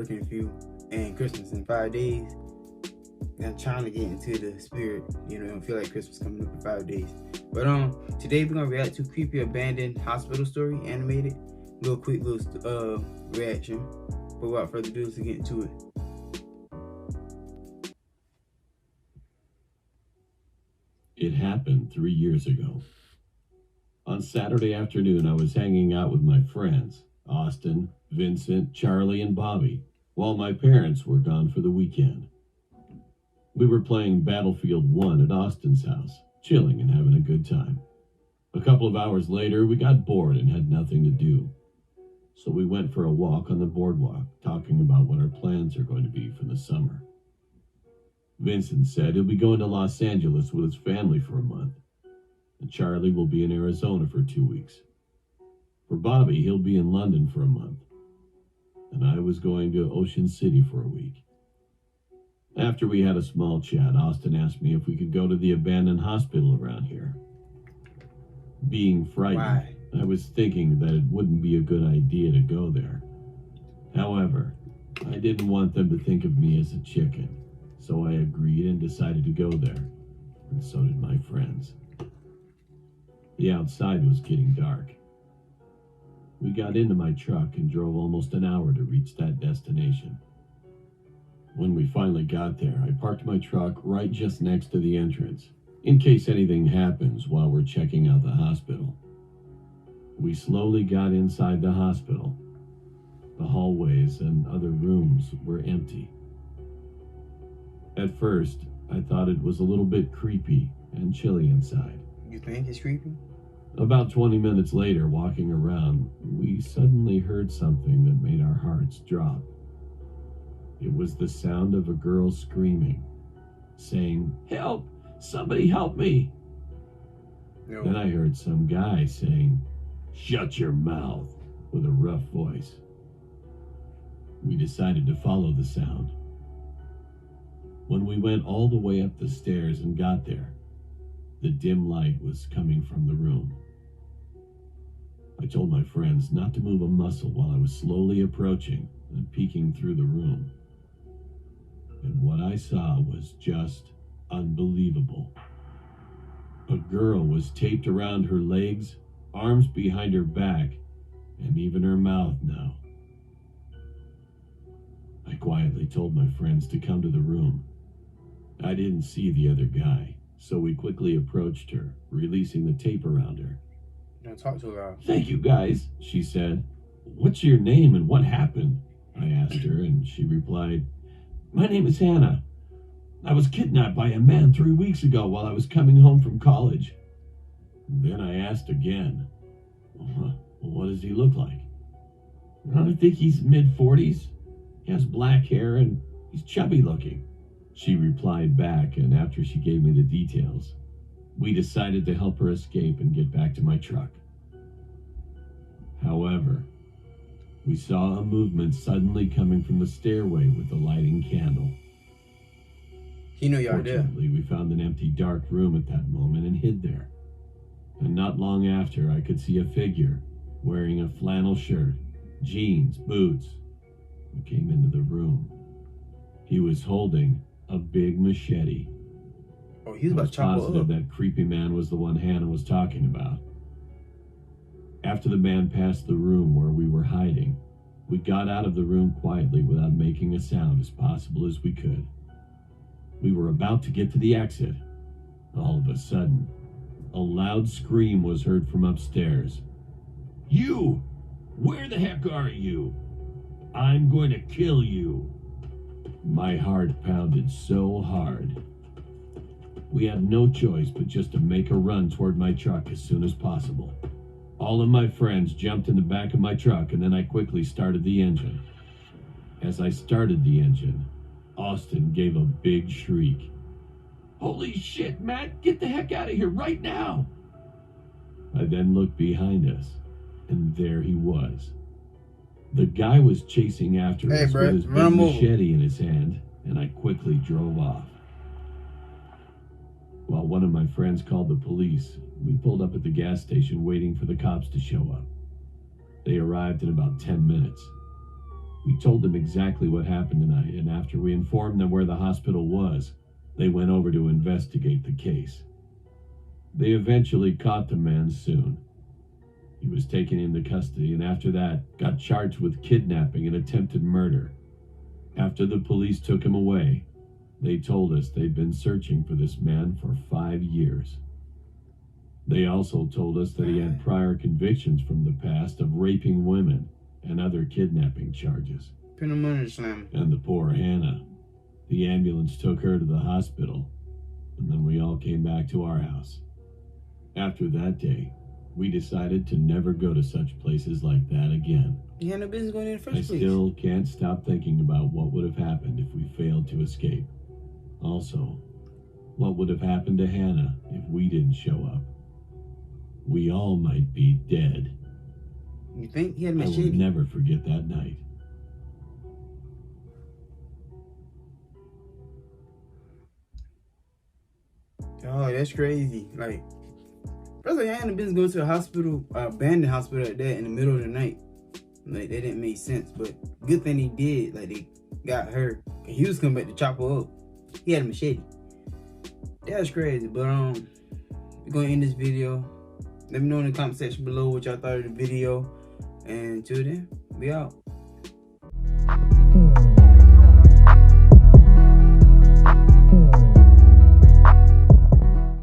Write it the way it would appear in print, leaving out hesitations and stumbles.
hurricane few and Christmas in 5 days. I'm trying to get into the spirit, don't feel like Christmas coming up in 5 days. But today we're gonna react to creepy abandoned hospital story, animated. Quick reaction. But without further ado, let's get into it. It happened 3 years ago. On Saturday afternoon, I was hanging out with my friends, Austin, Vincent, Charlie, and Bobby, while my parents were gone for the weekend. We were playing Battlefield 1 at Austin's house, chilling and having a good time. A couple of hours later, we got bored and had nothing to do. So we went for a walk on the boardwalk, talking about what our plans are going to be for the summer. Vincent said he'll be going to Los Angeles with his family for a month, and Charlie will be in Arizona for 2 weeks. For Bobby, he'll be in London for a month, and I was going to Ocean City for a week. After we had a small chat, Austin asked me if we could go to the abandoned hospital around here. Being frightened, I was thinking that it wouldn't be a good idea to go there. However, I didn't want them to think of me as a chicken, so I agreed and decided to go there, and so did my friends. The outside was getting dark. We got into my truck and drove almost an hour to reach that destination. When we finally got there, I parked my truck right just next to the entrance, in case anything happens while we're checking out the hospital. We slowly got inside the hospital. The hallways and other rooms were empty. At first, I thought it was a little bit creepy and chilly inside. You think it's creepy? About 20 minutes later, walking around, we suddenly heard something that made our hearts drop. It was the sound of a girl screaming, saying, "Help! Somebody help me!" No. Then I heard some guy saying, "Shut your mouth," with a rough voice. We decided to follow the sound. When we went all the way up the stairs and got there, the dim light was coming from the room. I told my friends not to move a muscle while I was slowly approaching and peeking through the room. And what I saw was just unbelievable. A girl was taped around her legs, arms behind her back, and even her mouth now. I quietly told my friends to come to the room. I didn't see the other guy, so we quickly approached her, releasing the tape around her. Don't talk too loud. "Thank you, guys," she said. "What's your name and what happened?" I asked her, and she replied, "My name is Hannah. I was kidnapped by a man 3 weeks ago while I was coming home from college." Then I asked again, "What does he look like?" "I think he's mid-40s. He has black hair and he's chubby looking." She replied back, and after she gave me the details, we decided to help her escape and get back to my truck. However, we saw a movement suddenly coming from the stairway with the lighting candle. You know you're there. Fortunately, we found an empty dark room at that moment and hid there. And not long after, I could see a figure wearing a flannel shirt, jeans, boots, who came into the room. He was holding a big machete. Oh, he's I about was to chop positive up. that creepy man was the one Hannah was talking about. After the man passed the room where we were hiding, we got out of the room quietly without making a sound as possible as we could. We were about to get to the exit. All of a sudden, a loud scream was heard from upstairs. "You! Where the heck are you? I'm going to kill you." My heart pounded so hard. We had no choice but just to make a run toward my truck as soon as possible. All of my friends jumped in the back of my truck, and then I quickly started the engine. As I started the engine, Austin gave a big shriek. "Holy shit, Matt, get the heck out of here right now!" I then looked behind us, and there he was. The guy was chasing after us with his big machete in his hand, and I quickly drove off. While one of my friends called the police, we pulled up at the gas station waiting for the cops to show up. They arrived in about 10 minutes. We told them exactly what happened tonight, and after we informed them where the hospital was, they went over to investigate the case. They eventually caught the man soon. He was taken into custody and after that got charged with kidnapping and attempted murder. After the police took him away, they told us they'd been searching for this man for 5 years. They also told us that he had prior convictions from the past of raping women and other kidnapping charges. Pin him under the slam. And the poor Hannah. The ambulance took her to the hospital, and then we all came back to our house. After that day, we decided to never go to such places like that again. You had no business going in the first place. I still can't stop thinking about what would have happened if we failed to escape. Also, what would have happened to Hannah if we didn't show up? We all might be dead. You think he had a I will machete? never forget that night. Oh, that's crazy. Like, first I had no business going to a hospital, abandoned hospital like that in the middle of the night. Like, that didn't make sense. But good thing he did. Like, they got her. He was coming back to chop her up. He had a machete. That's crazy. But we're gonna end this video. Let me know in the comment section below what y'all thought of the video. And until then, we out.